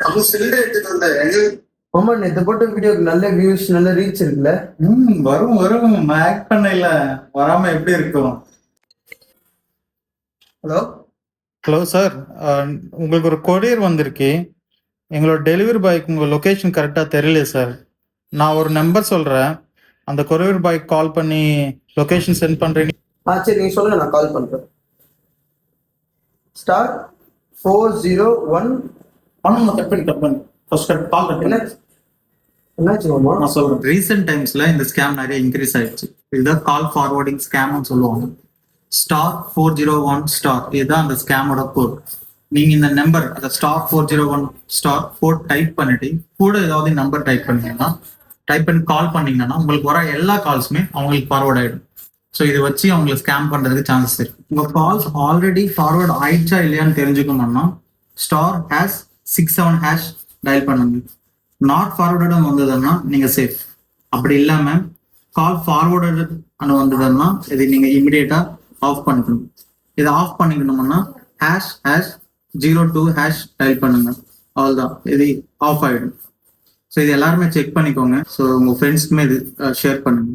அது சில்லறை எடுத்துட்டு வந்தேன். ஆமா, நேத்து போட்ட வீடியோக்கு நல்ல வியூஸ், நல்ல ரீச் இருக்குல்ல? வரும் வரும். நான் ஆக்ட் பண்ணல, வராம எப்படி இருக்கும்? ஹலோ ஹலோ சார், உங்களுக்கு ஒரு கொரியர் வந்திருக்கு. எங்களோட டெலிவரி பாய்க்கு உங்கள் லொக்கேஷன் கரெக்டாக தெரியல சார். நான் ஒரு நம்பர் சொல்கிறேன், அந்த கொரியர் பாய்க்கு கால் பண்ணி லொக்கேஷன் சென்ட் பண்ணுறீங்க. சரி, நீங்க சொல்லுங்க, நான் கால் பண்றேன். ஸ்டார் 401. கட் பண்ணி ஃபர்ஸ்ட் கால் என்ன என்னாச்சு மாமா? நான் சொல்றேன். ரீசெண்ட் டைம்ஸ்ல இந்த ஸ்கேம் நிறைய இன்க்ரீஸ் ஆயிடுச்சு. இதுதான் கால் ஃபார்வர்டிங் ஸ்கேம்னு சொல்லுவாங்க. ஸ்டார் 401 ஸ்டார், இதுதான் அந்த ஸ்கேமோட கோட். நீங்க இந்த நம்பர், அந்த ஸ்டார் 401 ஸ்டார் கோட் டைப் பண்ணிட்டு கூட ஏதாவது நம்பர் டைப் பண்ணி கால் பண்ணீங்கன்னா உங்களுக்கு வர எல்லா கால்ஸுமே அவங்களுக்கு ஃபார்வர்ட் ஆயிடும். ஸோ இதை வச்சு அவங்களை ஸ்கேம் பண்றதுக்கு சான்சஸ் இருக்கு. உங்க கால்ஸ் ஆல்ரெடி ஃபார்வர்ட் ஆயிடுச்சா இல்லையான்னு தெரிஞ்சுக்கணும்னா ஸ்டார் #67# டயல் பண்ணுங்க. நாட் ஃபார்வர்டட் வந்ததுன்னா நீங்க சேஃப். அப்படி இல்லாம கால் ஃபார்வர்டட் வந்ததுன்னா இது நீங்க இமிடியேட்டா ஆஃப் பண்ணிக்கணும். இதை ஆஃப் பண்ணிக்கணும்னா #02# டயல் பண்ணுங்க. அவ்வளவுதான், இது ஆஃப் ஆயிடும். ஸோ இது எல்லாருமே செக் பண்ணிக்கோங்க. ஸோ உங்க ஃப்ரெண்ட்ஸ்க்குமே இது ஷேர் பண்ணுங்க.